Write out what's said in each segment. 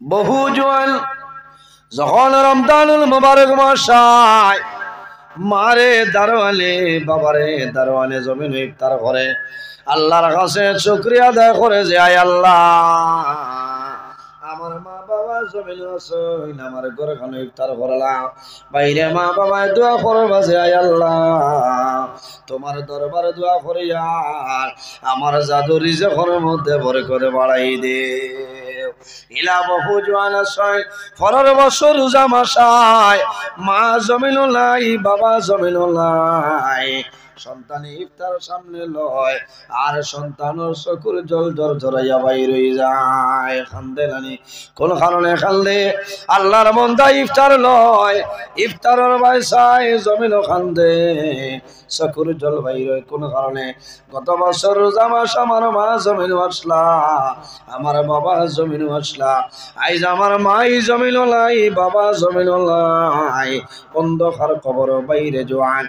বহু জোয়ান যখন রমজানুল মুবারক মাসায় মারে দারোয়ানে বাবারে দারোয়ানে জমিন ইফতার করে আল্লাহর কাছে শুকরিয়া আদায় করে যে আয় আল্লাহ আমার মা বাবা জমিন আসইন আমার ঘরে খানো ইফতার করলাম বাইরে মা বাবা দোয়া করবা যে আয় আল্লাহ তোমার দরবারে দোয়া করি আর আমার জাদু রিজকের মধ্যে বরকত বাড়াই দে ইলা বহু জোয়ান আসয় ফরর বছর রোজা মাসায় মা জমিন নাই বাবা জমিন নাই সন্তান ইফতার সামনে লয় আর সন্তানের চকুর জল জল জড়াইয়া বাইর হয়ে যায় কান্দে নানি কোন কারণে কান্দে আল্লাহর বান্দা ইফতার লয় ইফতারের বাইসায় জমিন কান্দে চকুর জল বাইর হয় কোন কারণে গত বছর রোজা মাস আমার মা জমিন আসলা আমার বাবা জমিন আসলা আইজ আমার মাই জমিন লাই বাবা জমিন লাই অন্ধকার কবর বাইরে জোয়ান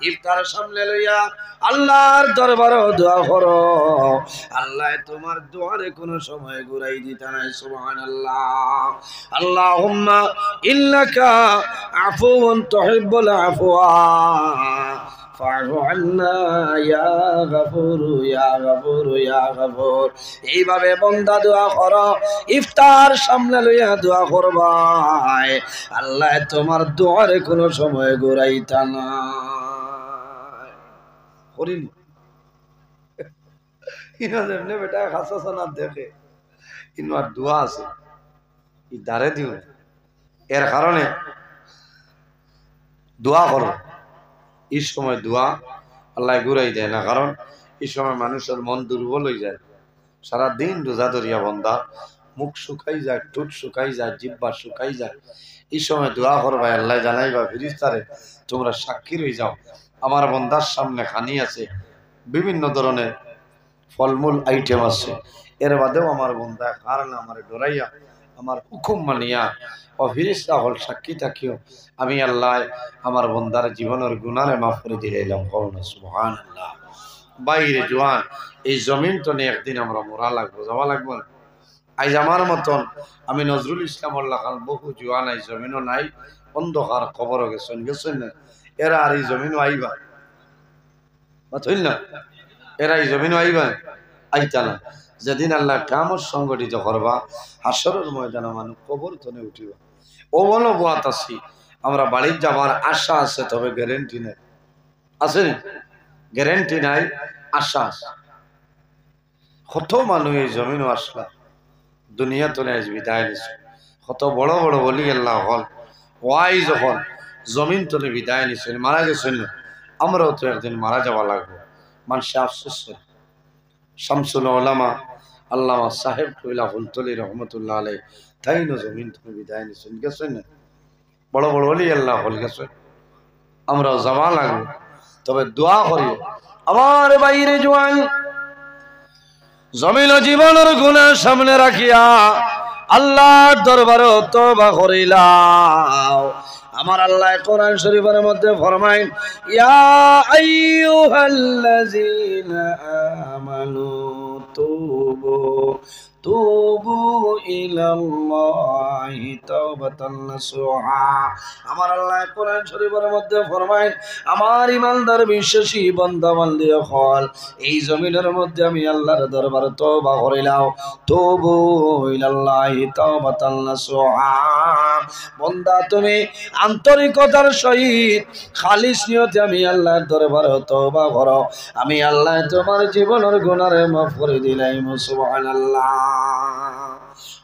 ইফতার সামনে লইয়া আল্লাহর দরবারে দোয়া করো আল্লাহ তোমার দোয়ারে কোনো সময় ঘুরাই দিতে নাই সুবহানাল্লাহ আল্লাহুম্মা ইন্নাকা আফুউন তুহিব্বুল আফওয়া ফা'ফু আন্না ইয়া গফুর ইয়া গফুর ইয়া গফুর এইভাবে বান্দা দোয়া করো ইফতার সামনে লইয়া দোয়া করবা আল্লাহ তোমার দোয়ারে কোনো সময় ঘুরাইতা না করিন ইনাদের নে বেটা খাসা না দেখে ইনার দোয়া আছে ই দারে দিও এর কারণে দোয়া করো এই সময় দোয়া আল্লাহ ঘুরাই দেয় না কারণ এই সময় মানুষের মন দুর্বল হয়ে যায় সারা দিন রোজা ধরিয়া বন্ধা মুখ শুকাই যায় ঠোঁট শুকাই যায় জিহ্বা শুকাই যায় এই সময় দোয়া করবা আল্লাহ জানাইবা ফেরেশতারে তোমরা সাক্ষী রয়ে যাও আমার বন্দার সামনে খানি আছে বিভিন্ন ধরনের ফলমূল আইটেম আছে এর বাদেও আমার বন্দা কারণ আমার ডরাইয়া আমার হুকুম মানিয়া ও ফেরেশতা হল সাক্ষী থাকিও আমি আল্লাহ আমার বন্দার জীবনের গুনারে মাফ করে দিলাম করুন সুবহানাল্লাহ বাইরে জোয়ান এই জমিন তো নিয়ে একদিন আমরা মরা লাগবো যাওয়া লাগবো না আইজ আমার মতন আমি নজরুল ইসলাম খান বহু জোয়ান এই জমিনও নাই অন্ধকার খবরও গেছেন না এরা আর এই জমিনও আইবা বুঝল না এরা এই জমিনও আইবা আইতা না যেদিন আল্লাহ কামত সংগঠিত করবা হাসরের ময়দানে মানুষ কবর তনে উঠিব ও বলো বাত আছি আমরা বাড়ির যাবার আশা আছে তবে গ্যারেন্টি নাই আছে গ্যারেন্টি নাই আশা আছে কত মানুষ এই জমিনও আসলা দুনিয়া তলে আজ বিদায় নিছে কত বড় বড় বলি আল্লাহ হল ওয়াই যখন জমিন তলে বিদায় নিছে মারা গেছেন আমরাও তো একদিন মারা যাওয়া লাগবো মানুষে আফসোস শামসুল উলামা আল্লামা সাহেব কইলা হুলতলি রহমতুল্লাহ আলাই তাই না জমিন তুমি বিদায় নিছেন গেছেন না বড় বড় বলি আল্লাহ হল গেছে আমরাও যাওয়া লাগবো তবে দোয়া করি আমার বাইরে জোয়ান জমিন জীবনের গুনাহ সামনে রাখিয়া আল্লাহর দরবারে তওবা করিলাও আমার আল্লাহ কোরআন শরীফের মধ্যে ফরমায় ইয়া আইয়ুহাল্লাযীনা আমানু তুবু ইলাল্লাহি তাওবাতান নাসুহা আমার আল্লাহ কোরআন শরীফের মধ্যে ফরমায় আমার ঈমানদার বিশ্বাসী বান্দা বান্দি হল এই জমিনের মধ্যে আমি আল্লাহর দরবারে তওবা করিলাম তুবু ইলাল্লাহি তাওবাতান নাসুহা বান্দা তুমি আন্তরিকতার সহিত খালিস নিয়তে আমি আল্লাহর দরবারে তওবা করো আমি আল্লাহ তোমার জীবনের গুনাহ মাফ করে দিলাম সুবহানাল্লাহ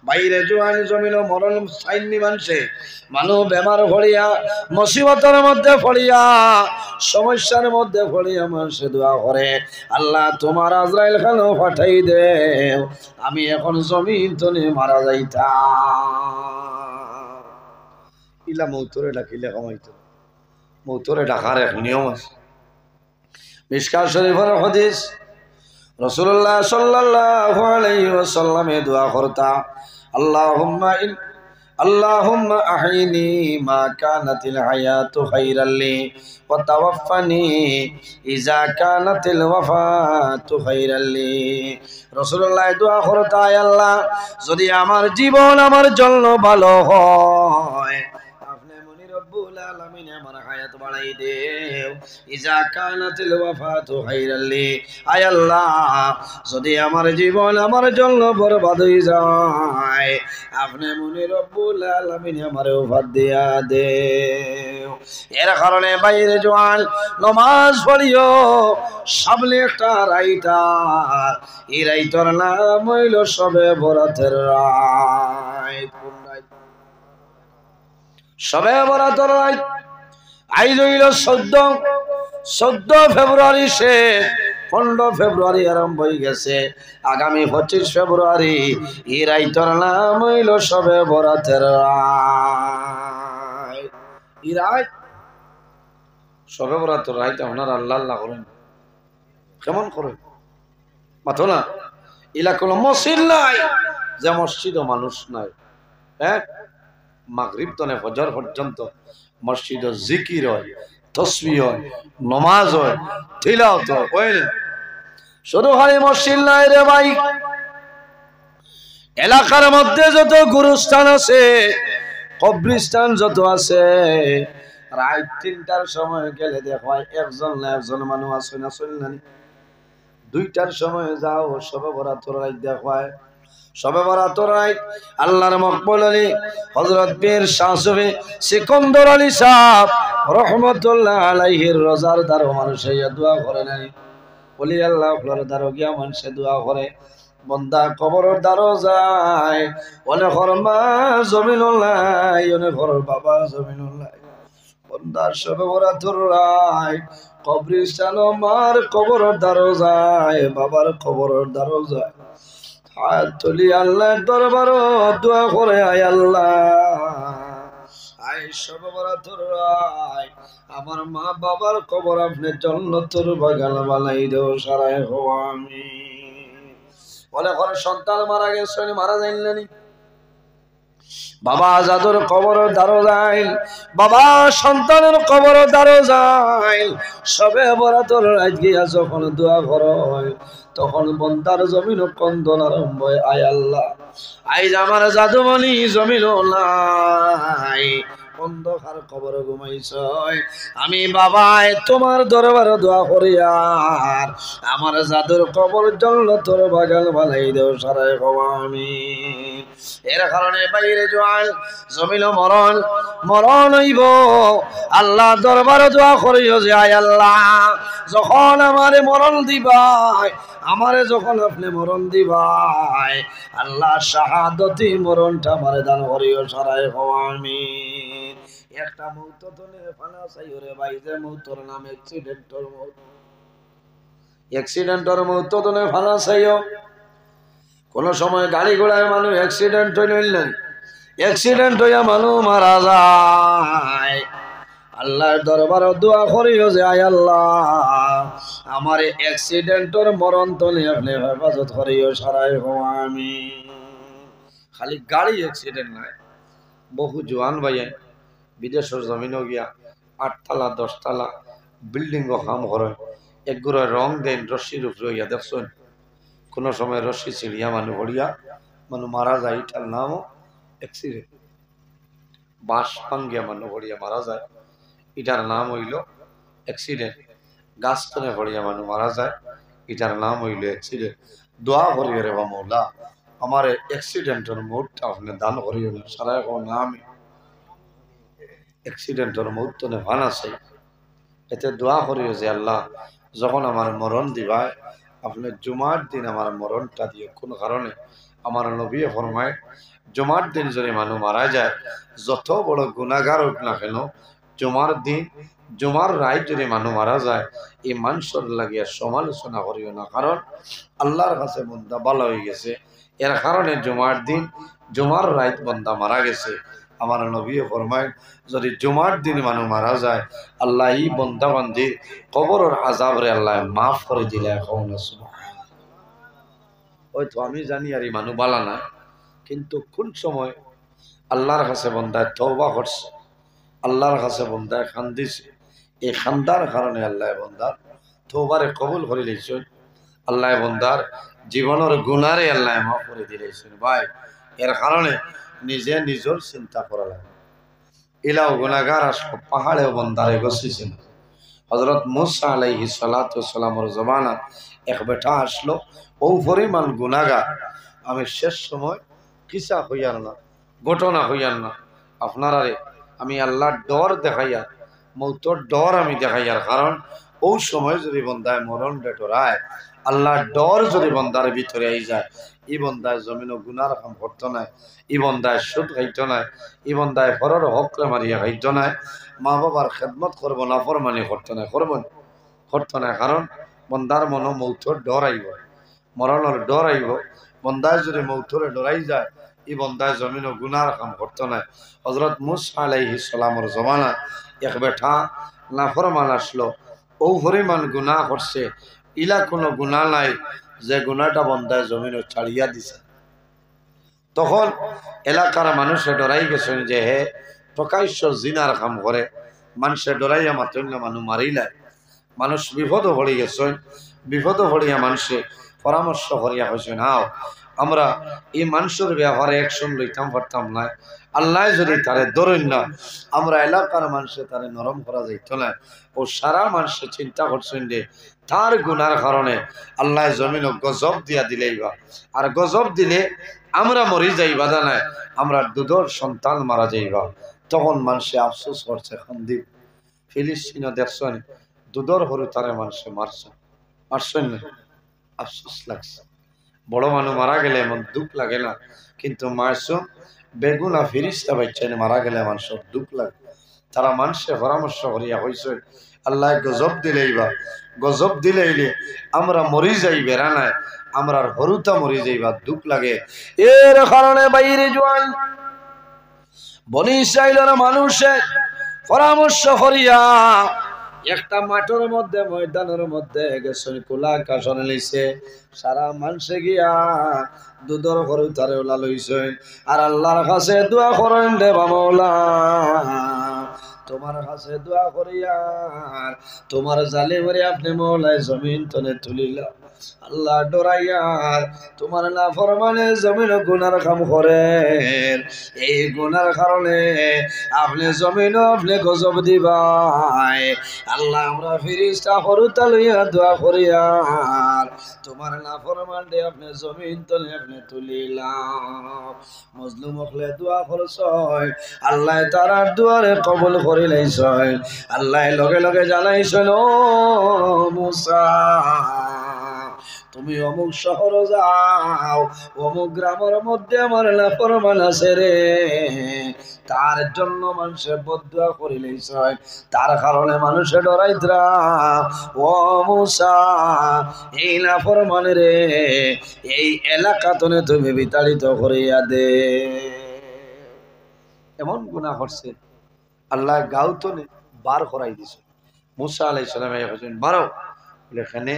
বাইরে জোয়ান জমিন মরণ সাইনি মানছে মানুষ বেমার ভরিয়া মুসিবতের মধ্যে পড়িয়া সমস্যার মধ্যে পড়িয়া মানুষে দোয়া করে আল্লাহ তোমার আজরাইল খানো পাঠাই দে আমি এখন জমিন তনে মারা যাইতাম ইলা মৌতরে ডাকিলে কমাইতো মৌতরে ডাকার এক নিয়ম আছে মিশকাত শরীফের হাদিস রাসূলুল্লাহ সাল্লাল্লাহু আলাইহি ওয়াসাল্লামে দোয়া করতা اللهم أحيني ما كانت الحياة خيرا لي وتوفني إذا كانت الوفاة خيرا لي রাসূলুল্লাহ দোয়া করতে আয় আল্লাহ যদি আমার জীবন আমার জন্য ভালো হয় আপনি মনি রব্বুল আলামিন আমার হায়াত বাড়াই দেও ইজা কানাতিল ওয়াফাতু খায়রাল লি আয় আল্লাহ যদি আমার জীবন আমার জন্য বরবাদ হয়ে যায় আপনি মনি রব্বুল আলামিন আমার ওফাত দিয়া দেও এর কারণে বাইরে জওয়ান নামাজ পড়িও সামনে একটা রাইতার এই রাইতার নাম হইল শবে বরাতের রাত কোন রাত শবে বরাতের রাত আইজ হইল 14 ফেব্রুয়ারি শেষ 15 ফেব্রুয়ারি আরম্ভ হয়ে গেছে আগামী 25 ফেব্রুয়ারি এই রাইতার নাম হইল শবে বরাতের রাত এই রাত শবে বরাতের রাত আপনারা আল্লাহ আল্লাহ করেন কেমন করেন মাথো না এলা কোনো মসজিদ নাই যে মসজিদও মানুষ নাই হ্যাঁ মাগরিব তনে ফজর পর্যন্ত মসজিদ জিকির হয় তসবিহ হয় নামাজ হয় তিলাওয়াত হয় না শুধু খালি মসজিদ নাই রে ভাই এলাকার মধ্যে যত গুরুস্থান আছে কবরস্থান যত আছে রাত 3টার সময় গেলে দেখো একজন না একজন মানুষ আছে না চল না 2টার সময় যাও শবে বরাতের রাত দেখবায় শবে বরাতের রাত আল্লাহর মকবুল আলী হযরত পীর শাহ সুফি সিকন্দর আলী সাহেব রাহমাতুল্লাহ আলাইহির রোজার দ্বারা মানুষে দোয়া করে নাই বলি আল্লাহ আপনার দ্বারা গিয়া মানুষে দোয়া করে বন্দা কবরের দ্বারা যায় অনেকর মা জমিনুল্লাহ অনেকর বাবা জমিনুল্লাহ বন্দার শবে বরাতের রাত কবরস্থান মার কবরের দ্বারা যায় বাবার কবরের দ্বারা যায় হাত তুলি আল্লাহর দরবারে দোয়া করে আয় আল্লাহ আয় শবে বরাতের রাত আমার মা বাবার কবর আপনি জান্নাতের বাগান বানাই দাও সারায় হো আমিন বলে ঘরে সন্তান মারা গেছে মারা যাইলেনি বাবা আজাদের কবরের দ্বারা যায় বাবা সন্তানের কবরের দ্বারা যায় শবে বরাতের রাত গিয়া যখন দোয়া করে তখন বন্দার জমিন কন্দন আরম্ভ হয় আয় আল্লাহ আইজ আমার জাদুমণি জমিন নাই অন্ধকার কবরে ঘুমাইছ আমি বাবাই তোমার দরবারে দোয়া করি আর আমার জাদুর কবর জান্নাতের বাগান বানাই দেও সারায় আমিন এর কারণে বাইরে জোয়াল জমিন মরণ হইব আল্লাহ দরবারে দোয়া করিও যে আয় আল্লাহ যখন আমারে মরণ দিবাই আমারে যখন আপনি মরণ দিবাই আল্লাহ শাহাদতি মরণটা আমারে দান করিও সারায় আমিন একটা মৌত তনে ফানা চাই রে ভাই যে মৌতর নাম অ্যাক্সিডেন্টর মৌত তনে ফানা চাইও কোন সময় গাড়ি ঘোড়ায় মানুষ অ্যাক্সিডেন্ট হইলেন অ্যাক্সিডেন্ট হইয়া মানুষ মারা যায় আল্লাহর দরবারে দোয়া করিও যে আয় আল্লাহ আমার অ্যাক্সিডেন্টর মরণ তলে আপনি হেফাজত করিও সারায় আমিন খালি গাড়ি অ্যাক্সিডেন্ট নাই বহু জওয়ান ভাইয়া বিদেশের জমিনও গিয়া 8 তলা 10 তলা বিল্ডিং কাম করে একগুড়ে রং দেন রশির উপরে হইয়া দেখছেন কোন সময় রশি ছিড়িয়া মানুষ হরিয়া মানুষ মারা যায় এটার নামও অ্যাক্সিডেন্ট বাঁশ ভাঙ্গিয়া মানুষ হরিয়া মারা যায় এটার নাম হইল অ্যাক্সিডেন্ট গাছ তনে হরিয়া মানুষ মারা যায় এটার নাম হইল অ্যাক্সিডেন্ট দোয়া করিও রে মৌলা আমার অ্যাক্সিডেন্টের মুহূর্তে আপনি দান করিও না সারায় নাম অ্যাক্সিডেন্টের মুহূর্তে ভান আছে এতে দোয়া করিও যে আল্লাহ যখন আমার মরণ দিবায় আপনি জুমার দিন আমার মরণটা দিয়ে কোন কারণে আমার নবী ফরমায় জুমার দিন যদি মানুষ মারা যায় যত বড় গুনাহগার হোক না কেন জুমার দিন জুমার রাত যদি মানুষ মারা যায় এই মানুষের লাগিয়া সমালোচনা করিও না কারণ আল্লাহর কাছে বন্দা ভালো হয়ে গেছে এর কারণে জুমার দিন জুমার রাত বন্দা মারা গেছে আমার নবী ফরমায় যদি জুমার দিন মানুষ মারা যায় আল্লাহ এই বন্দা বান্দি কবরের আযাব রে আল্লাহ মাফ করে দিলে এখন ওই তো আমি জানি আর এই মানুষ বালা না কিন্তু কোন সময় আল্লাহর কাছে বন্দায় তওবা করছে, আল্লাহর কাছে বন্দায় খান্দিছে। এই খান্দার কারণে আল্লাহ বন্দার তওবারে কবুল করে লইছেন। আল্লাহ বন্দার জীবনের গুনারে আল্লাহ মাফ করে দিলেছেন। ভাই এর কারণে নিজে নিজের চিন্তা করা লাগে। ইলাও গুনাহগার আসলো, পাহাড়েও বন্দারে গছিছেন। হযরত মুসা আলাইহিস সালাতু ওয়াস সালামের জমানা এক বেটা আসলো, ও পরিমাণ গুনাহগার। আমি শেষ সময় কিসা হইয়ার না, ঘটনা হইয়ার না, আপনারা আমি আল্লাহর ডর দেখাইয়া, মৌতর ডর আমি দেখাইয়ার। কারণ ও সময় যদি বন্দায় মরণ ডেটরায়, আল্লাহর ডর যদি বন্দার ভিতরে আই যায়, ই বন্দায় জমিন গুনার কাম করতো না, ই বন্দায় সুদ খাইতো না, ই বন্দায় ঘরের হকরে মারিয়া খাইতো না, মা বাবার খেদমত করবো না, ফরমানি করতো না, করতো না। কারণ বন্দার মন মৌতর ডর আইব, মরণের ডর আইব। বন্দায় যদি মৌতরে ডরাই যায়, ই বন্দায় জমিন গুনার কাম করতো না। হযরত মুসা আলাইহিস সালামের জমানা এক বেটা নাফরমান আসলো, ও পরিমাণ গুনাহ করছে, ইলা কোনো গুনাহ নাই যে গুনাহটা বন্দায় জমিন ছাড়িয়া দিছে। তখন এলাকার মানুষে ডরাই গেছেন যে হে প্রকাশ্য জিনার কাম করে, মানুষে ডরাইয়া মাত্র মানুষ মারিলায়। মানুষ বিপদ পড়ে গেছেন, বিপদ পড়িয়া মানুষে পরামর্শ করিয়া হয়েছেন, হাও আমরা এই মানুষের ব্যাপারে অ্যাকশন লইতাম পারতাম না। আল্লাহ যদি তারে ধরেন না, আমরা এলাকার মানুষে তারে নরম করা যাইত না। ও সারা মানুষে চিন্তা করছেন যে তার গুনার কারণে আল্লাহ জমিন গজব দিয়া দিলেইবা, আর গজব দিলে আমরা মরি যাইবা জানায়, আমরা দুধর সন্তান মারা যাইবা। তখন মানুষে আফসোস করছে, খান্দিব ফিলিস্তিন দেখছেন দুধর হরু তারে মানুষে মারছেন না, আফসোস লাগছে। বড় মানুষ মারা গেলে এমন দুঃখ লাগে না, কিন্তু মারছো বেগুনা ফিরিস্তা বাচ্চানে মারা গেলে মানুষের দুঃখ লাগে। তারা মানুষের পরামর্শ করিয়া হয়েছে আল্লাহ গজব দিলেইবা, গজব দিলেইলে আমরা মরি যাই বেড়া নাই, আমরা হরুতা মরি যাইবা, দুঃখ লাগে। এর কারণে বাইরে জোয়ান বনি ইসরাইলের মানুষে পরামর্শ করিয়া একটা মাঠের মধ্যে ময়দানের মধ্যে গেছেন, খোলা কাশন লইছে, সারা মানুষে গিয়া দুধর করে তারে ওলা লইছেন, আর আল্লাহর কাছে দোয়া করেন রে মাওলা, তোমার কাছে দোয়া করিয়া তোমার জালিমরে আপনি মওলায় জমিন তলে তুলিলা। আল্লাহ ডরাইয়ার তোমার না ফরমানে জমিন গুনার কাম করেন, এই গুনার কারণে আপনি জমিন আপনি গজব দিবাই। আল্লাহ আমরা ফিরিস্তা হরুতা লইয়া দোয়া করিয়ার তোমার না ফরমানে আপনি জমিন তলে আপনি তুলিলাম। মজলুম হলে দোয়া করছয়, আল্লাহ তারার দুয়ারে কবুল করে লাইছয়। আল্লাহ লগে লগে জানাইছেন, ও মুসা তুমি অমুক শহর যাও, অমুক গ্রামের মধ্যে আমার নাফরমান আছে রে, তার জন্য মানুষের বদদুয়া করিলেই হয়, তার কারণে মানুষে ডরাইতরা। ও মুসা এই নাফরমান রে এই এলাকা তনে তুমি বিতাড়িত করিয়া দে। এমন গুনাহ করছে আল্লাহ গাও তনে বার করাই দিছে। মুসা আলাইহিস সালাম বলেন বারো, বলে এখানে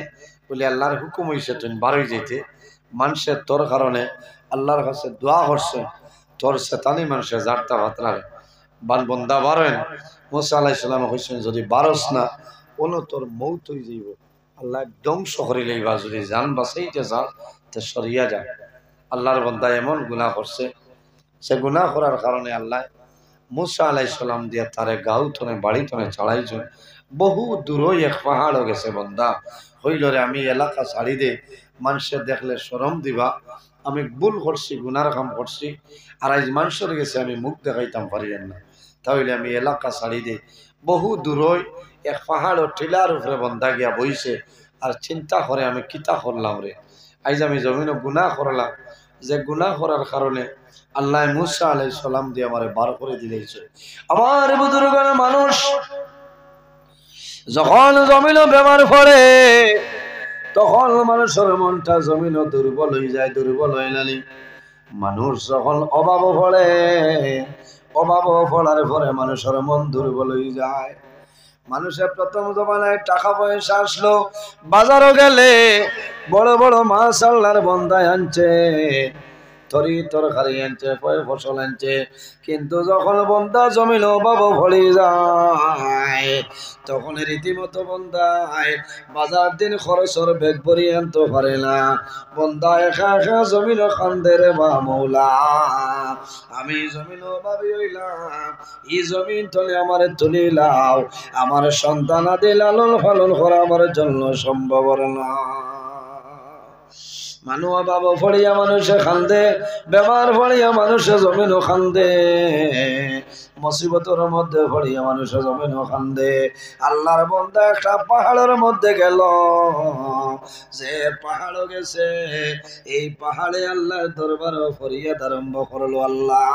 বলে আল্লাহর হুকুম হয়েছে তুমি বারোই যেতে। মানুষের তোর কারণে আল্লাহর কাছে দোয়া করছে, তোর শয়তানি মানুষের জারতা ভাতরা বান বন্দা বারোয় না। মুসা আলাইহিস সালাম কইছেন যদি বারোস না কোনো তোর মৌত হয়ে যাইব, আল্লাহ ধ্বংস করে লইবা, যদি জান বাঁচাইতে যা তো সরিয়া যা। আল্লাহর বন্দা এমন গুনাহ করছে, সে গুনাহ করার কারণে আল্লাহ মুসা আলাইহিস সালাম দিয়ে তারে গাঁও তনে বাড়ি তনে ছাড়াইছে। বহু দূরই এক পাহাড় গেছে, বন্দা হইল রে আমি এলাকা ছাড়ি দে, মানুষের দেখলে শরম দিবা, আমি ভুল করছি, গুনার কাম করছি, আর আজ মানুষের গেছে আমি মুখ দেখাইতাম পারিলেন না, তাহলে আমি এলাকা ছাড়ি দে। বহু দূরই এক পাহাড় টিলার উপরে বন্দা গিয়া বইছে, আর চিন্তা করে আমি কিতা করলাম রে, আজ আমি জমিনে গুনাহ করলাম, যে গুনাহ করার কারণে আল্লাহ মুসা আলাইহিস সালাম দিয়ে আমারে বার করে দিলেছে। আমার বুজুর্গের মানুষ যখন জমিন বেমার পড়ে তখন মানুষের মনটা জমিন দুর্বল হয়ে যায়, দুর্বল হয়ে নালি মানুষ যখন অভাব পড়ে, অভাব পড়ার পরে মানুষের মন দুর্বল হয়ে যায়। মানুষের প্রথম জমানায় টাকা পয়সা আসলো, বাজারও গেলে বড় বড় মাছ আল্লাহর বন্দায় আনছে, তরি তরকারি আনছে, ফসল আনছে, কিন্তু যখন বন্দা জমিন অভাব ভরে যায় তখন রীতিমতো বন্দায় বাজার দিন খরচের বেগ ভরি আনতে পারে না। বন্দা একা একা জমিন খান্দে রে বা মৌলা, আমি জমিন ভাবি হইলাম ই জমিন তলে আমার তুলি লাও, আমার সন্তান আদি লালন পালন করা আমার জন্য সম্ভব না। মানুষ বাবা ফড়িয়া মানুষে খান্দে, বেমার ফড়িয়া মানুষে জমিনও খান্দে, মুসিবতের মধ্যে ফড়িয়া মানুষে জমিনও খান্দে। আল্লাহর বান্দা একটা পাহাড়ের মধ্যে গেল, যে পাহাড় গেছে এই পাহাড়ে আল্লাহর দরবারে ফরিয়াদ আরম্ভ করলো, আল্লাহ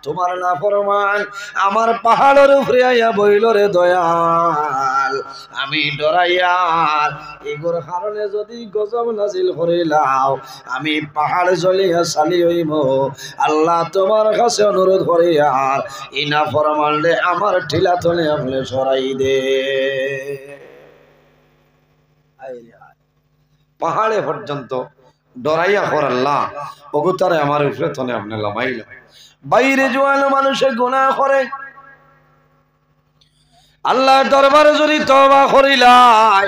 তোমার নাফরমান আমার পাহাড়ের উপরে আইয়া বইল রে দয়াল, আমি ডরাইয়ার এগুর কারণে যদি গজব নাজিল করিলাও আমি পাহাড় জ্বলিয়া চালি হইব। আল্লাহ তোমার কাছে অনুরোধ করি আর এই নাফরমানরে আমার ঠিলা তলে আপনি সরাই দে। পাহাড়ে পর্যন্ত ডরাইয়া কর আল্লাহ অগুতারে আমার উপরে তনে আপনি লামাইল। বাইরে জোয়ান মানুষে গুনাহ করে আল্লাহর দরবারে যদি তওবা করিলাই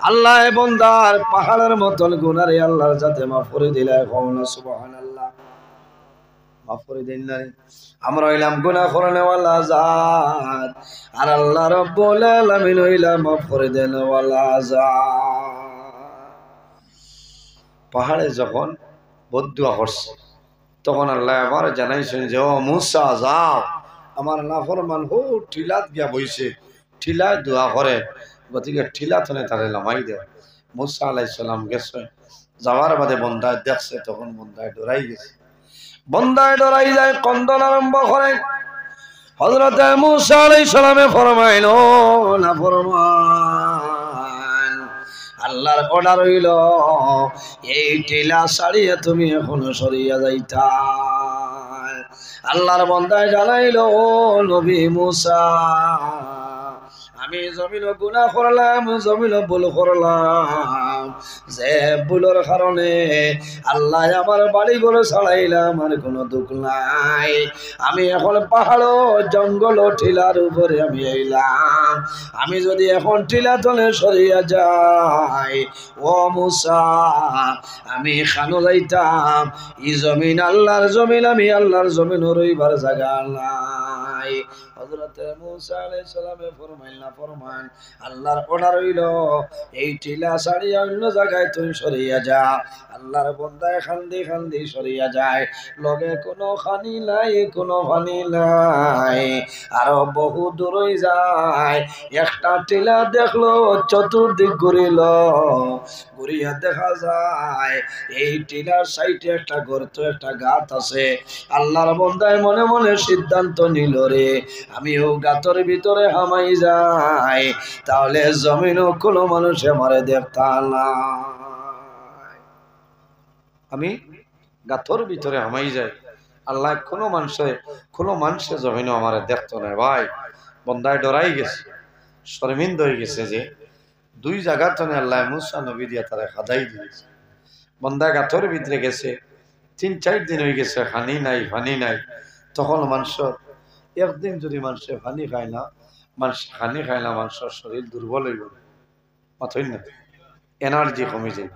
আল্লাহ বান্দার পাহাড়ের মতন গুনারে আল্লাহর যাতে মাফ করে দিলাই, কওনা সুবহানাল্লাহ। মাফ করে দেন না, আমরা হইলাম গুনাহ করনেওয়ালা জাত, আর আল্লাহ রাব্বুল আলামিন হইলাম মাফ করে দেনওয়ালা জাত। পাহাড়ে যখন বদদুয়া করছে তখন আল্লাহ আবার জানাইছেন যে ও মুসা যাও, আমার নাফরমান হো ঠিলাত গিয়া বইছে, ঠিলায় দোয়া করে, গতিকে ঠিলা থনে তারে লামাই দেয়। মুসা আলাইহিস সালাম গেছে, যাওয়ার বাদে বন্দায় দেখছে, তখন বন্দায় ডরাই গেছে, বন্দায় ডরাই যায়, কন্দন আরম্ভ করে। হযরত মুসা আলাইহিস সালামে ফরমাইল, নাফরমান আল্লাহর অর্ডার হইল এই টিলা ছাড়িয়ে তুমি এখনো সরিয়া যাইতা। আল্লাহর বান্দায় জানাইল, ও নবী মুসা আমি জমিন গুনাহ করলাম, জমিন ভুল করলাম, যে ভুলের কারণে আল্লাহ আমার বাড়ি ঘর ছাড়াইলাম, আর কোনো দুঃখ নাই। আমি এখন পাহাড় জঙ্গল টিলার উপরে আমি আইলাম, আমি যদি এখন টিলা তলে সরিয়া যাই ও মুসা আমি খানো যাইতাম, ই জমিন আল্লাহর জমিন, আমি আল্লাহর জমিন রইবার জায়গা নাই। হযরত মুসা আলাইহিস সালামে ফরমাইল, না ফরমান আল্লাহর অর্ডার হইল এই টিলা ছাড়িয়া অন্য জায়গায় তুই সরিয়া যা। আল্লাহর বান্দায় খান্দি খান্দি সরিয়া যায়, লগে কোনো খানি নাই, কোনো পানি নাই, আরো বহু দূরে যায়। একটা টিলা দেখলো, চতুর্দিক ঘুরিল, ঘুরিয়া দেখা যায় এই টিলার সাইডে একটা গর্ত, একটা গাত আছে। আল্লাহর বান্দায় মনে মনে সিদ্ধান্ত নিল, রে আমি ও গাতর ভিতরে হামাই যাই, তাহলে জমিনও কোনো মানুষে মারে দেখতা না। আমি গাতর ভিতরে হামাই যাই, আল্লাহ কোনো মানুষে জমিনও আমার দেখতো না। ভাই বন্দায় ডরাই গেছে, শর্মিন্দ হয়ে গেছে যে দুই জায়গা তো আল্লাহ মুসা নবী দিয়া তারা খাদাই দিয়েছে। বন্দা গাথর ভিতরে গেছে, 3-4 দিন হয়ে গেছে, পানি নাই পানি নাই। তখন মানুষের একদিন যদি মানুষের পানি খায় না, মানুষের শরীর দুর্বল হয়ে যাবে, মাথই না, এনার্জি কমে যায়।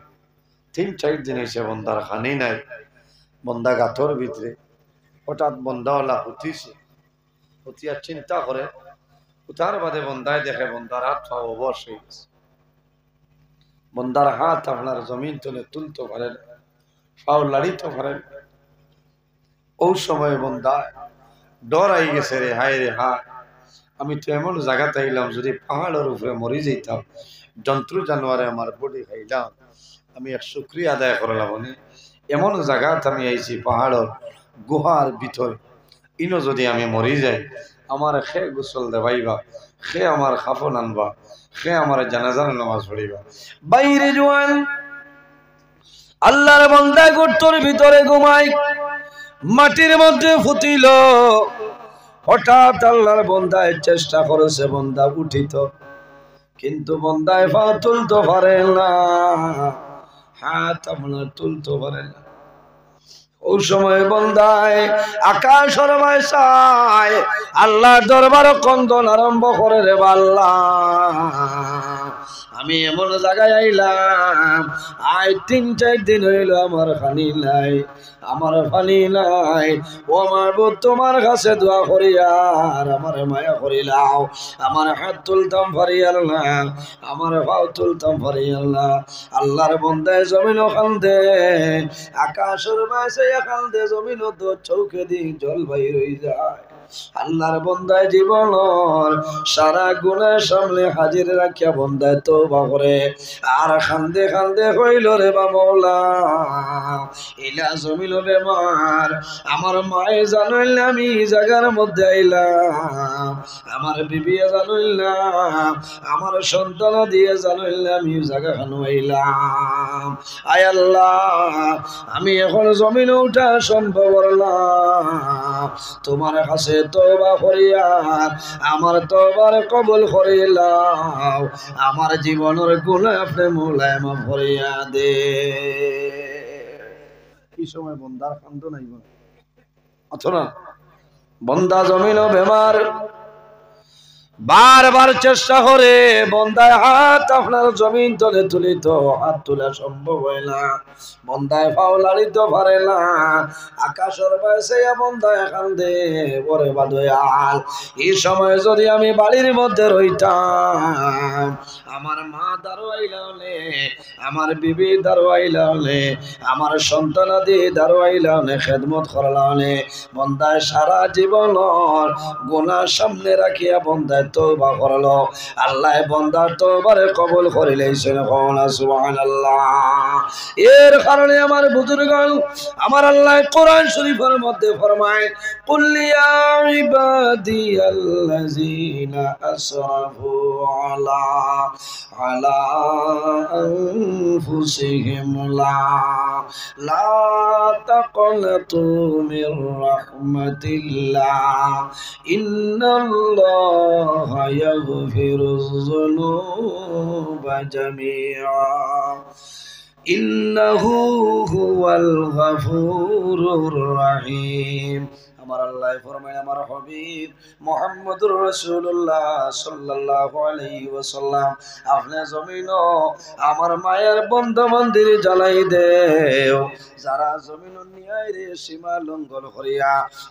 3-4 দিন হয়েছে বন্দার পানি নাই, বন্দা গাথর ভিতরে। হঠাৎ বন্দাওয়ালা হুতিছে, হুতিয়া চিন্তা করে, উঠার বাদে বন্দায় দেখে বন্দার হাত পা অবশ হয়ে গেছে। বন্দার হাত আপনার জমিন তুলে তুলতে পারেন, পাও লাড়িতে পারেন। ওই সময় বন্দা ডর আই গেছে, রে হায় রে হায়, আমি তো এমন জায়গাতে আইলাম, যদি পাহাড়ের উপরে মরি যেতাম, জন্তু জানোয়ারে আমার বডি খাইলাম, আমি এক শুকরিয়া আদায় করলাম। এমন জায়গাতে আমি আইছি পাহাড়ের গুহার ভিতরে, ইনো যদি আমি মরি যাই, আমার খে গোসল দেবাইবা, খে আমার খাফন আনবা, খে আমার জানাজার নামাজ পড়িবা। বাইরে জোয়ান আল্লাহর বান্দা গর্তের ভিতরে ঘুমায়, মাটির মধ্যে ফুটিল। হঠাৎ আল্লাহর বান্দায় চেষ্টা করেছে বান্দা উঠিত, কিন্তু বান্দায় পা তুলতে পারে না, হাত আপনার তুলতে পারে না। ওই সময় বন্দায় আকাশের মায় চায় আল্লাহর দরবারে কন্দন আরম্ভ করে রে আল্লাহ আমি এমন জায়গায় আইলাম আজ 3-4 দিন হইল আমার পানি নাই আমার পানি নাই ও মাহবুব তোমার কাছে দোয়া করি আর আমার মায়া করিলাও আমার হাত তুলতাম ফারিয়াল না আমার পাও তুলতাম ফারিয়াল না আল্লাহর বন্দায় জমিন কান্দে আকাশের মাঝে কান্দে জমিন তো চৌকে দি জল বাইর হয়ে যায় আল্লাহর বন্দায় জীবনর সারা গুনাহ সামনে হাজির রাখিয়া বন্দায় তওবা করে আর কান্দে কান্দে কইল রে বাবা ইলা জমিল বেমার আমার মায়ে জানাইল আমি জায়গার মধ্যে আইলাম আমার বিবি জানাইল না আমার সন্তান দিয়ে জানাইল আমি জায়গা খানো আইলাম আয় আল্লাহ আমি এখন জমিনে উঠা সম্ভব না তোমার কাছে তওবা করিয়া আমার তওবার কবুল করিলাও আমার জীবনের গুনাহ আপনি মওলা মাফ করিয়া দে এই সময় বন্দার কান্দ নাইব অথবা বন্দা জমিন বেমার বারবার চেষ্টা করে বন্দায় হাত আপনার জমিন তলে তুলিত হাত তোলা সম্ভব হয় না বন্দায় পাও লাড়িত পারে না আকাশের বাইসে বন্দায় কান্দে ওরে বাদয়াল এই সময় যদি আমি বাড়ির মধ্যে রইতাম আমার মা দাঁড়াইলা হলে আমার বিবি দাঁড়াইলা হলে আমার সন্তানাদি দাঁড়াইলা হলে খেদমত করলা হলে বন্দায় সারা জীবন গুনাহ সামনে রাখিয়া বন্দায় তওবা করলো আল্লাহ বন্দার তওবারে কবুল করিলেছেন কোনা সুবহানাল্লাহ এর কারণে আমার বুজুর্গগণ আমার আল্লাহ কোরআন শরীফের মধ্যে ফরমায় কুল ইয়া ইবাদিয়াল্লাযিনা আসরাফু আলা আনফুসিহিম লা তাকনাতু মির রাহমাতিল্লাহ ইন্নাল্লাহ ইয়াগফিরুয যুনুবা জামিআ ইন্নাহু হুয়াল গফুরুর রহিম আমার আল্লাহ ফরমায় আমার হাবিব মুহাম্মদুর রাসূলুল্লাহ সাল্লাল্লাহু আলাইহি ওয়াসাল্লাম আপনি জমিন আমার মায়ের বন্ধ মন্দির জ্বালাই দেও যারা জমিন নিয়ায় রে সীমা লঙ্ঘন করিয়া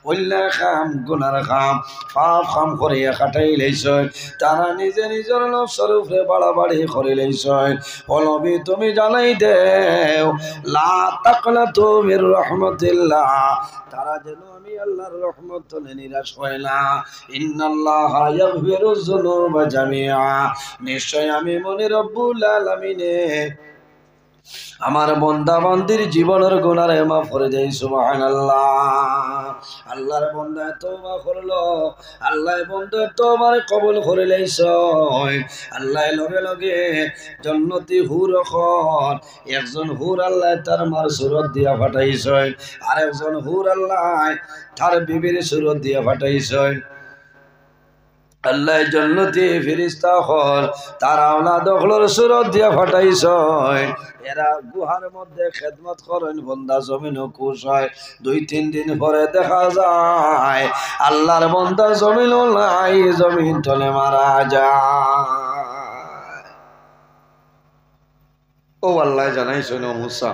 অল্লা খাম গুনার খাম পাপ খাম করিয়া কাটাই লইছয় তারা নিজে নিজের নফসের উপরে বাড়াবাড়ি করে লইছয় অলবি তুমি জানাই দেও লা তাকনাতু মির রাহমাতিল্লাহ তারা যেন আমি আল্লাহর রহমত থেকে নিরাশ হয় না ইন্নাল্লাহা ইয়াগফিরুয যুনুবা জামিআ নিশ্চয় আমি মনে রব্বুল আলামিনে আমার বান্দা বান্দির জীবনের গুনাহ মাফ করে দেই সুবহানাল্লাহ আল্লাহর বান্দা তওবা করলো আল্লাহ বান্দার তওবার কবুল করে লইছে আল্লাহ লগে লগে জান্নাতি হুর খন একজন হুর আল্লাহ তার মার সুরত দিয়া পাঠাইছে আর একজন হুর আল্লাহ তার বিবির সুরত দিয়া পাঠাইছে আল্লাহ জান্নাতি ফেরেশতা হল তার আওলাদ হলর সুরত দিয়া পাঠাইছে এরা গুহার মধ্যে খেদমত করেন বান্দা জমিনও খুশ হয় 2-3 দিন পরে দেখা যায় আল্লাহর বান্দা জমিনও নাই জমিন তলে মারা যায় ও আল্লাহ জানাইছেন ও মুসা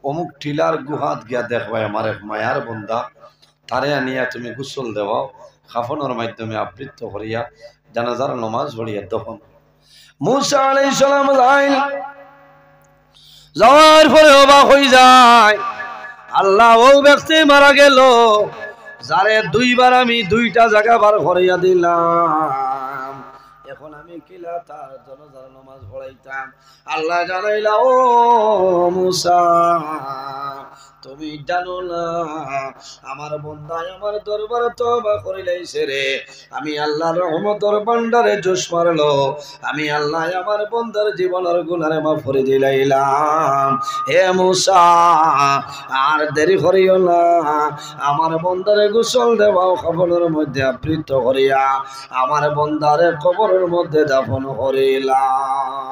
অমুক টিলার গুহাত গিয়া দেখবা আমার এক মায়ার বান্দা তারে আনিয়া তুমি গোসল দেওয়াও খাফনের মাধ্যমে আবৃত্ত করিয়া জানাজার নামাজ পড়িয়া দফন মুসা আলাইহিস সালাম যাওয়ার পরে অবাক হয়ে যায় আল্লাহ ও ব্যক্তি মারা গেল যারে 2 বার আমি 2টা জায়গা বার করিয়া দিলাম এখন আমি কিলা তার জানাজার নামাজ পড়াইতাম আল্লাহ জানাইলা ও মুসা তুমি জানো না আমার বান্দায় আমার দরবারে তওবা করিলাইছে রে আমি আল্লাহর রহমতের ভান্ডারে জোশ মারলো আমি আল্লাহ আমার বান্দার জীবনের গুনাহ মাফ করে দিলাইলাম হে মুসা আর দেরি করিও না আমার বান্দারে গোসল দেওয়াও কবরের মধ্যে আবৃত করিয়া আমার বান্দারে কবরের মধ্যে দাফন করিলাম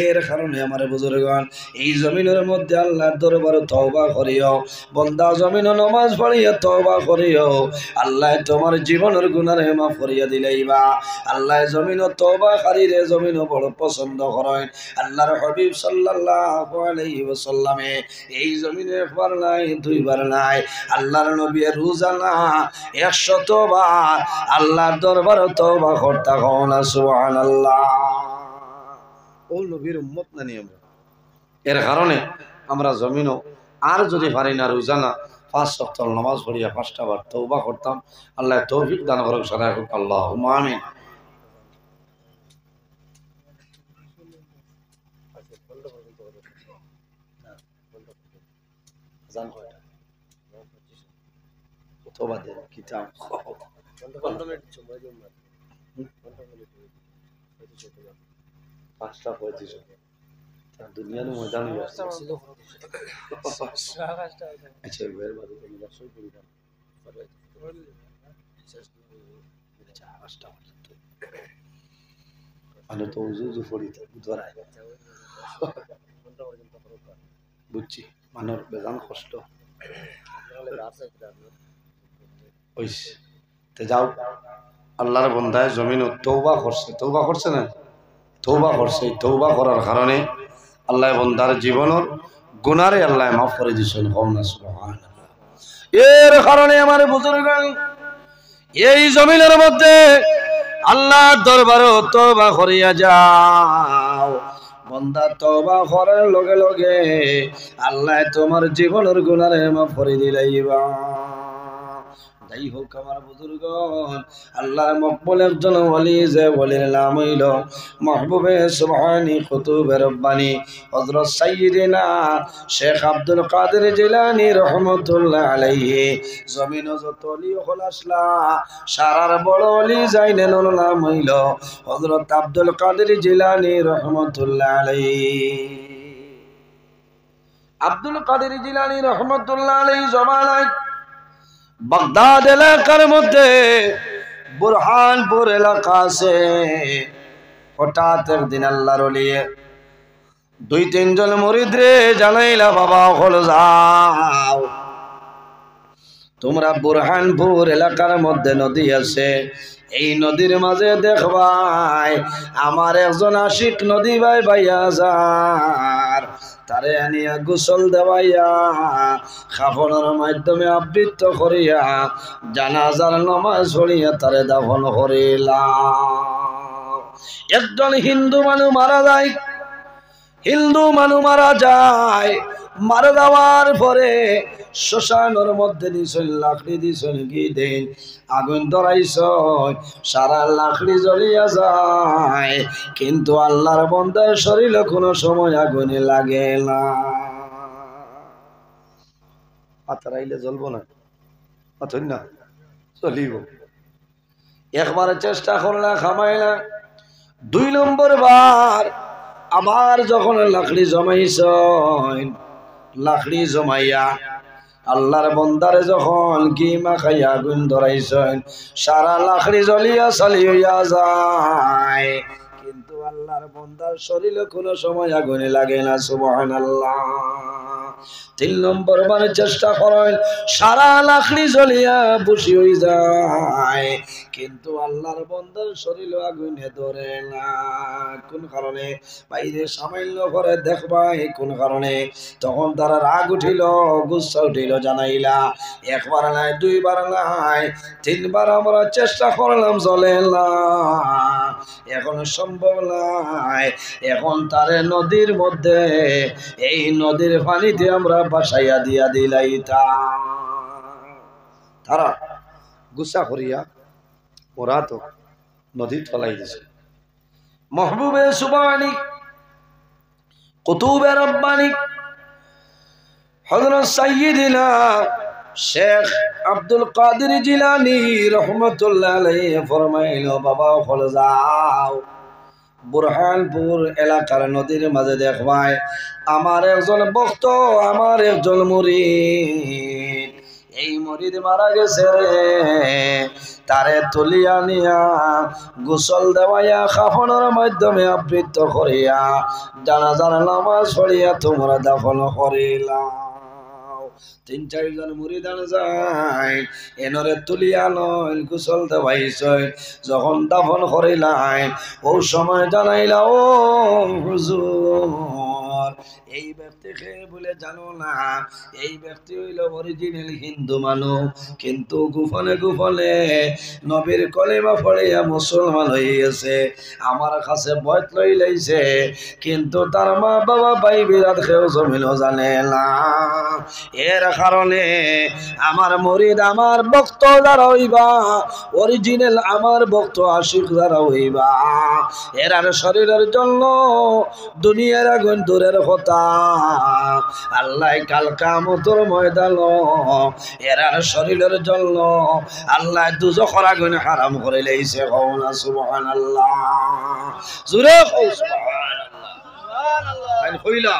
এর কারণে আমার বুজুর্গণ এই জমিনের মধ্যে আল্লাহর দরবারে তওবা করিও বান্দা জমিনে নামাজ পড়িয়া তওবা করিও আল্লাহ তোমার জীবনের গুনাহ মাফ করিয়া দিলাইবা আল্লাহ জমিনে তওবাকারীরে জমিনে বড় পছন্দ করেন আল্লাহর হাবিব সাল্লাল্লাহু আলাইহি ওয়াসাল্লামে এই জমিনে একবার নাই দুইবার নাই আল্লাহর নবী রোজানা 100 বার আল্লাহর দরবারে তওবা করতে হন সুবহানাল্লাহ ও নবীর উম্মত না নিয়ম এর কারণে আমরা জমিনও আর যদি পারি না রোজানা 5 ওয়াক্ত নামাজ পড়িয়া 5টা বার তওবা করতাম আল্লাহ তৌফিক দান করুক সদাই হোক আল্লাহুম্মা আমিন জান কয়টা তওবা দে কিতাব 15 মিনিট সময় দিন 15 মিনিট 5টা 35 দুনিয়ার ময়দানে ছিল আচ্ছা বের বাদ করে বসই করি না আচ্ছা 5টা মানে তো উজু ফড়ি বুধবার বুঝছি মানর বেজান কষ্ট হইছে তে যাও আল্লাহর বান্দায় জমিন তওবা করছে না তওবা করছে তওবা করার কারণে আল্লাহ বান্দার জীবনের গুনারে আল্লাহ মাফ করে দিয়েছেন কওনা সুবহানাল্লাহ এর কারণে আমার বুজুর্গগণ এই জমিনের মধ্যে আল্লাহর দরবারে তওবা করিয়া যাও বান্দা তওবা করার লগে লগে আল্লাহ তোমার জীবনের গুনারে মাফ করে দিলাইবা যাই হোক আমার বুজুর্গগণ আল্লাহর মকবুল একজন ওলি যে ওলির নাম হইল মাহবুবে সুবহানী কুতুবে রব্বানী হযরত সাইয়্যিদিনা শেখ আব্দুল কাদের জিলানী রাহমাতুল্লাহ আলাইহি জমিন যত ওলি হল আসলা সারার বড় ওলি যাইলেন ওর নাম হইল হযরত আব্দুল কাদের জিলানী রাহমাতুল্লাহ আলাইহি আব্দুল কাদের জিলানী রাহমাতুল্লাহ আলাইহি জমানায় বাগদাদ এলাকার মধ্যে বুরহানপুর এলাকা আছে হঠাৎ একদিন আল্লাহর ওলি 2-3 জন মুরিদ রে জানাইলা বাবা হল যাও তোমরা বুরহানপুর এলাকার মধ্যে নদী আছে এই নদীর মাঝে দেখবাই আমার একজন আশিক নদী ভাই ভাইয়া যার তারে আনিয়া গোসল দেওয়াইয়া খাফনের মাধ্যমে আবৃত্ত করিয়া জানাজার নামাজ পড়িয়া তারে দাফন করিলাম একজন হিন্দু মানুষ মারা যায় মারা যাওয়ার পরে শ্মশানের মধ্যে দিছেন লাকড়ি দিছেন কি দেন আগুন ধরাইছ সারা লাকড়ি জ্বলিয়া যায় কিন্তু আল্লাহর বান্দার শরীরে কোনো সময় আগুনে লাগে না পাতারাইলে জ্বলবো না পাথর না চলিব একবার চেষ্টা করলা খামাইলা 2 নম্বর বার আবার যখন লাকড়ি জমাইছ লাকড়ি জমাইয়া আল্লাহর বান্দারে যখন ঘি মাখাইয়া আগুন ধরাইছেন সারা লাকড়ি জ্বলিয়া চালিয়া যায় কিন্তু আল্লাহর বান্দার শরীরে কোনো সময় আগুনে লাগে না সুবহানাল্লাহ 3 নম্বর বার চেষ্টা করেন সারা লাকড়ি জ্বলিয়া বুঝি হয়ে যায় কিন্তু আল্লাহর বান্দার শরীরে আগুনে ধরে না কোন কারণে বাইরে সামান্য করে দেখবাই কোন কারণে তখন তারা রাগ উঠিল গুসা উঠিল জানাইলা একবার নাই 2 বার নাই 3 বার আমরা চেষ্টা করলাম জ্বলে না এখন সম্ভব নাই এখন তারে নদীর মধ্যে এই নদীর পানিতে আমরা বাসাইয়া দিয়া দিলাইতা তারা গুসা করিয়া ওরা তো নদী তলাই দিছে মাহবুবে সুবহানী কুতুবে রব্বানী হযরত সাইয়্যিদিনা শেখ আব্দুল কাদের জিলানী রাহমাতুল্লাহ আলাইহি ফরমাইলো বাবা হল যাও বুরহানপুর এলাকার নদীর মাঝে দেখবাই আমার একজন ভক্ত আমার একজন মুরিদ এই মুরিদ মারা গেছে রে তারে তুলিয়া নিয়া গোসল দেওয়াইয়া কাফনের মাধ্যমে আবৃত করিয়া জানাজার নামাজ পড়িয়া তোমরা দাফন করিলা। 3-4 জন মুরিদান যায় এনরে তুলিয়া লইল গোসল দেওয়াইছই যখন দাফন করিলাই ও সময় জানাইলা ও হুজুর এই ব্যক্তিকে বলে জানো না এই ব্যক্তি হইল অরিজিনাল হিন্দু মানুষ কিন্তু গোপনে গোপনে নবীর কলেমা পড়িয়া মুসলমান হইয়াছে আমার কাছে বয়ত লই লাইছে কিন্তু তার মা বাবা ভাই বিরাট কেউ জমিনও জানে না। এর কারণে আমার মুরিদ আমার ভক্ত যারা হইবা অরিজিনাল আমার ভক্ত আশিক যারা হইবা এরার শরীরের জন্য দুনিয়ার আগুন দূরের কথা আল্লাহ কাল কিয়ামতের ময়দান এরার শরীরের জন্য আল্লাহ দুজখের আগুন হারাম করে লাইছে। কওনা সুবহানাল্লাহ জোরে কও সুবহানাল্লাহ সুবহানাল্লাহ। আইন কইলা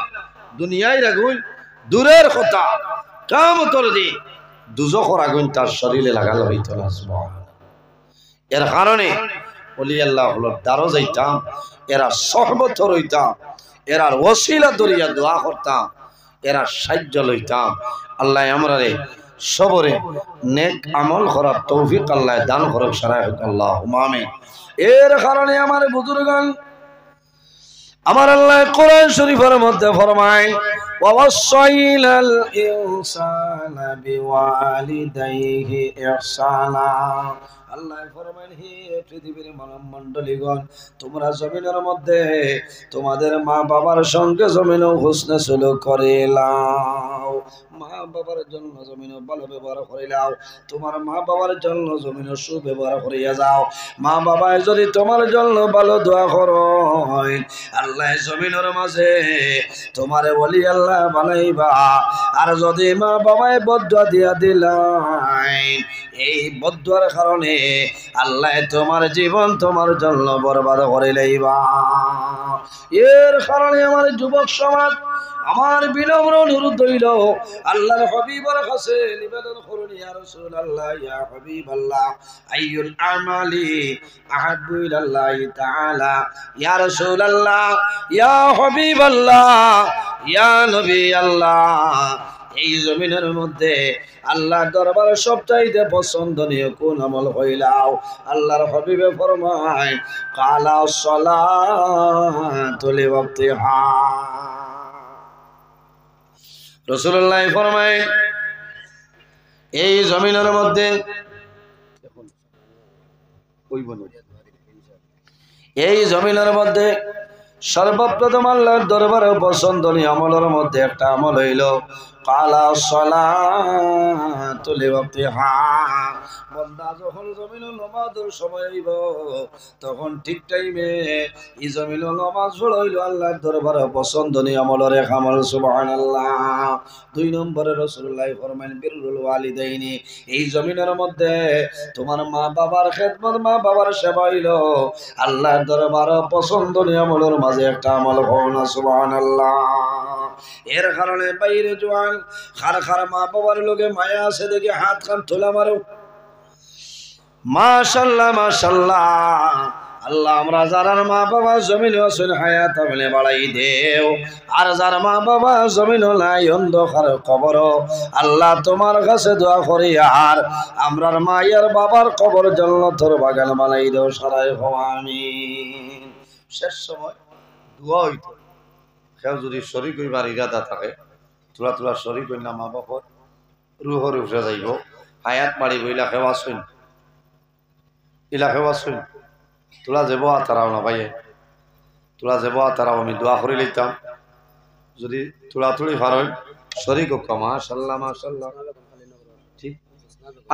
দুনিয়ার আগুন দূরের কথা কিয়ামতের দিন দুজখের আগুন তার শরীরে লাগালো হইতো না। সুবহানাল্লাহ। এর কারণে ওলি আল্লাহ হলো দারো যাইতাম এরা সহবত রইতাম এরার ওসিলা দরিয়া দোয়া করতাম এরা সাহায্য লইতাম। আল্লাহ আমরারে সবরে নেক আমল করার তৌফিক আল্লাহ দান করুক সারা হোক আল্লাহুম্মা আমিন। এর কারণে আমার বুজুর্গান আমার আল্লাহ কোরআন শরীফের মধ্যে ফরমায় ওয়াসাইনাল ইনসানা বিওয়ালিদাইহি ইহসানা। আল্লাহ ফরমান হে পৃথিবীর মানব মণ্ডলীগণ তোমরা জমিনের মধ্যে তোমাদের মা বাবার সঙ্গে জমিনও হুসনে সুলুক করিলাও। মা বাবার জন্য জমিনও ভালো ব্যবহার করিলাও তোমার মা বাবার জন্য জমিনও সুব্যবহার করিয়া যাও। মা বাবায় যদি তোমার জন্য ভালো দোয়া করো আল্লাহ জমিনের মাঝে তোমারে বলি আল্লাহ বানাইবা। আর যদি মা বাবায় বদদুয়া দিয়া দিলাই এই বদদুয়ার কারণে আল্লাহ তোমার জীবন তোমার জন্য বরবাদ করে লইবা। এর কারণে আমার যুবক সমাজ আমার বিনম্র অনুরোধ হইল আল্লাহর হাবিবের কাছে নিবেদন করুন ইয়া রাসূলুল্লাহ ইয়া হাবিবাল্লাহ আইয়ুল আমালি আহাব্বু ইলাল্লাহি তাআলা ইয়া রাসূলুল্লাহ ইয়া হাবিবাল্লাহ ইয়া নবী আল্লাহ। এই জমিনের মধ্যে আল্লাহর দরবারে সবচাইতে পছন্দনীয় কোন আমল হইলাও আল্লাহর হাবিবে ফরমায় কালা সালাতু লিওয়াক্তিহা। রাসূলুল্লাহ ফরমায় এই জমিনের মধ্যে এই জমিনের মধ্যে সর্বপ্রথম আল্লাহর দরবারে পছন্দনীয় আমলের মধ্যে একটা আমল হইল কালা সালাতু লিওয়াক্তিহা। বান্দা যখন জমিনে নামাজের সময় হইব তখন ঠিক টাইমে এই জমিনে নামাজ পড়ইল আল্লাহর দরবারে পছন্দনীয় আমলের এক আমল। সুবহানাল্লাহ। 2 নম্বরে রাসূলুল্লাহ ফরমান বিররুল ওয়ালিদাইনি। এই জমিনের মধ্যে তোমার মা বাবার খেদমত মা বাবার সেবা হইল আল্লাহর দরবারে পছন্দনীয় আমলের মাঝে একটা আমল। কওনা সুবহানাল্লাহ। এর কারণে বাইরে জোয়ান খার খার মা বাবার লোকে মায়া আছে দেখে হাত কান তোলা মারো মাশাআল্লাহ মাশাআল্লাহ। আল্লাহ আমরা যারার মা বাবা জমিন আছেন হায়াত আমলে বাড়াই দেও আর যার মা বাবা জমিন নাই অন্ধকার কবর আল্লাহ তোমার কাছে দোয়া করি আর আমরার মায়ের বাবার কবর জান্নাতের বাগান বানাই দেও সারাই আমিন। শেষ সময় দোয়া হইতো কেউ যদি শরীক হইবার ইরাদা থাকে তোলা তোলা শরীক হই না মা বাবার রুহর উঠে যাইব হায়াত মারিব ইলাকে বাসুন ইলাকে বাসুন তোলা যাব তারাও না ভাইয়ে তোলা যাব তারাও আমি দোয়া করে লইতাম যদি তোলা তুলি পারেন শরীক হোক মাশাআল্লাহ মাশাআল্লাহ। ঠিক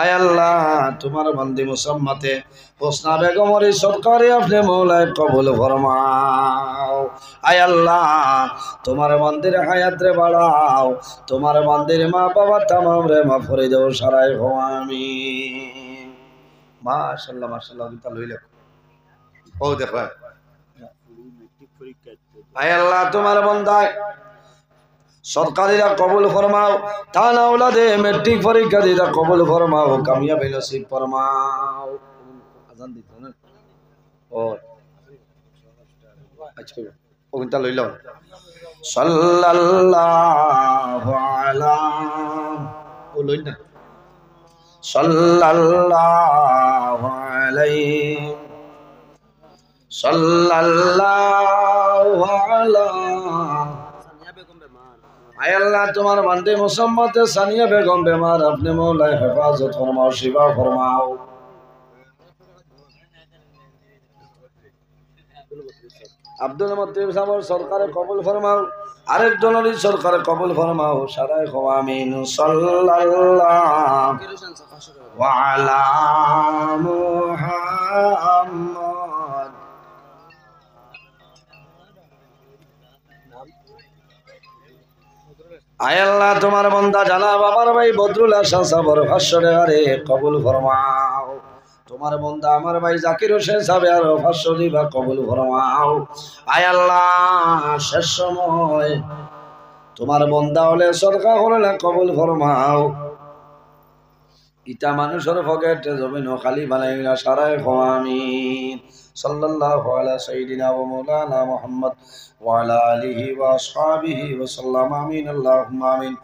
আয় আল্লাহ তোমার বান্দি মুসাম্মাতে হোসনা বেগমের সরকারে আপনি মৌলায় কবুল ফরমাও। আয় আল্লাহ তোমার বান্দির হায়াত রে বাড়াও তোমার বান্দির মা বাবা তামাম রে মাফ করে দাও সারাই আমিন। মাশাআল্লাহ মাশাআল্লাহ দিতা লইলে ও দেখো আয় আল্লাহ তোমার বান্দায় সরকারিরা কবুল ফরমাও, তান আওলাদে মেট্রিক পরীক্ষা দিতা কবুল ফরমাও, কামিয়াবি নসিব ফরমাও। আজান দিত না ও আচ্ছা ওটা লইলাম। সাল্লাল্লাহু আলা ও লই না সাল্লাল্লাহু আলাইহি সাল্লাল্লাহু আলা। আয় আল্লাহ তোমার বান্দে মুসম্মতে সানিয়া বেগম বেমার, আপনি মৌলায় হেফাজত ফরমাও, শিফা ফরমাও। আব্দুল মুত্তালিব সাহেব সরকারে কবুল ফরমাও, আরেক জনের সরকারে কবুল ফরমাও। সারাই আমিন। সাল্লাল্লাহু আলা মুহাম্মদ। আয় আল্লাহ তোমার বান্দা জানাব আমার ভাই বদরুল হাসান সাহেবের 500 টাকা রে কবুল ফরমাও। তোমার বান্দা আমার ভাই জাকির হোসেন সাহেব আর 500 দিবা কবুল ফরমাও। আয় আল্লাহ শেষ সময় তোমার বান্দা হলে সরকার হলে কবুল ফরমাও। ইটা মানুষের পকেটে জমিন খালি বানাইলা সারায় আমিন। সাল্লাল্লাহু আলা সাইয়্যিদিনা ওয়া মাওলানা মুহাম্মদ ওয়া আলা আলিহি ওয়া আসহাবিহি ওয়া সাল্লাম। আমিন আল্লাহুম্মা আমিন।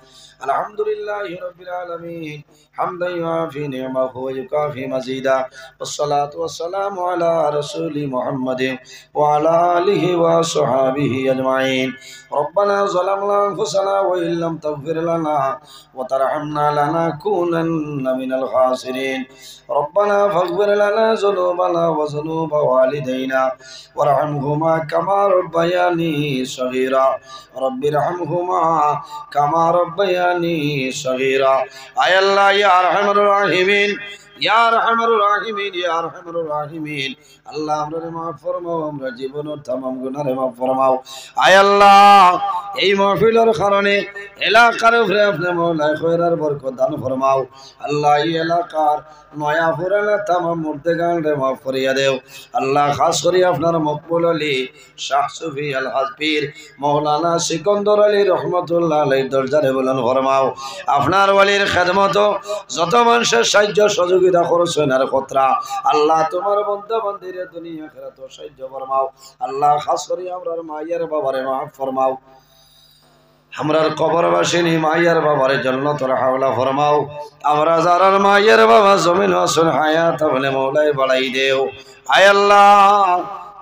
আলহামদুলিল্লাহি রাব্বিল আলামিন হামদান ইয়াফি নি'মাহু ওয়া ইউকাফি মাজিদা। ওয়াসসালাতু ওয়াসসালামু আলা রাসূলি মুহাম্মাদিন ওয়া আলা আলিহি ওয়া আসহাবিহি আজমাইন। রব্বানা যালামনা আনফুসানা ওয়া ইল্লাম তাগফির লানা ওয়া তারহামনা লানাকুনান্না মিনাল খাসিরিন। রব্বানা ফাগফির লানা যুনুবানা ওয়া যুনুবা ওয়ালিদাইনা ওয়ারহামহুমা কামা রাব্বায়ানি সগীরা। রব্বিরহামহুমা কামা রাব্বায়ানি সগীরা। আয় আল্লাহ ইয়া আরহামার রাহিমিন, ইয়া আরহামার রাহিমিন, ইয়া আরহামার রাহিমিন। আল্লাহ আমরারে মাফ ফরমাও, আমরা জীবনের तमाम গুনাহে মাফ ফরমাও। আয় আল্লাহ এই মাহফিলের কারণে এলাকার উপরে আপনি মওলায়ে খয়রার বরকত দান ফরমাও। আল্লাহ এই এলাকার নয়া পুরানা तमाम মুর্দেগানরে মাফ করিয়া দেও। আল্লাহ খাস করে আপনার মকবুল আলী শাহ সুফি আল হাজপীর মৌলানা সিকন্দর আলী রহমতুল্লাহ আলাইহির দরজারে বুলন্দ ফরমাও। আপনার ওয়ালির খেদমত যত মানুষের সাহায্য সহযোগিতা করছেন আর কতরা আল্লাহ তোমার বন্ধু বান্দিরে দুনিয়া আখিরাত সাহায্য ফরমাও। আল্লাহ খাস করে আমরার মায়ের বাবারে মাফ ফরমাও। আমরার কবরবাসিনী মায়ের বাবারে জান্নাতুল হাওলা ফরমাও। আমরা যারার মায়ের বাবা জমিন আসন হায়াত আপনি মওলায় বাড়াই দেও। আয় আল্লাহ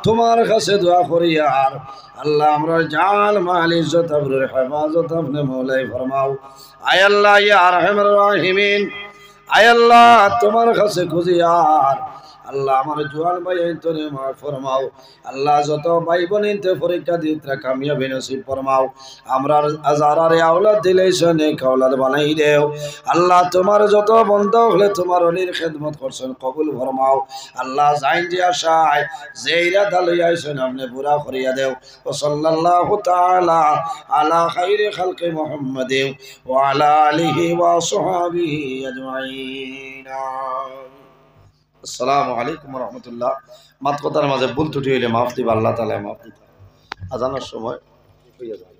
তোমার কাছে দোয়া করি আর আল্লাহ আমরা জান মাল ইজ্জত আবরুর হেফাজত আপনি মওলায় ফরমাও। আয় আল্লাহ ইয়া আরহামার রাহিমিন, আয় আল্লাহ তোমার কাছে খুঁজি আর আল্লাহ আমার জোয়ান ভাই আইতরে মাফ ফরমাও। আল্লাহ যত ভাই বোনিতে পরীক্ষা দিতে কামিয়াবি নসিব ফরমাও। আমরার আজারারে আওলাদ দিলেছে নেক আওলাদ বানাই দেও। আল্লাহ তোমার যত বন্ধ হলে তোমার অলির খেদমত করছেন কবুল ফরমাও। আল্লাহ জাইন যে আশায় যে ইরাদা লই আইছেন আপনি পুরা করিয়া দেও। ও সাল্লাল্লাহু তাআলা আলা খাইরি খালকি মুহাম্মাদিন ওয়া আলা আলিহি ওয়া সাহবিহি আজমাইন। আসসালামু আলাইকুম ওয়া রাহমাতুল্লাহ। মাত কথার মাঝে ভুল ত্রুটি হইলে মাফ দিবা, আল্লাহ তাআলা মাফ দিতে। আজানের সময় হইয়া যায়।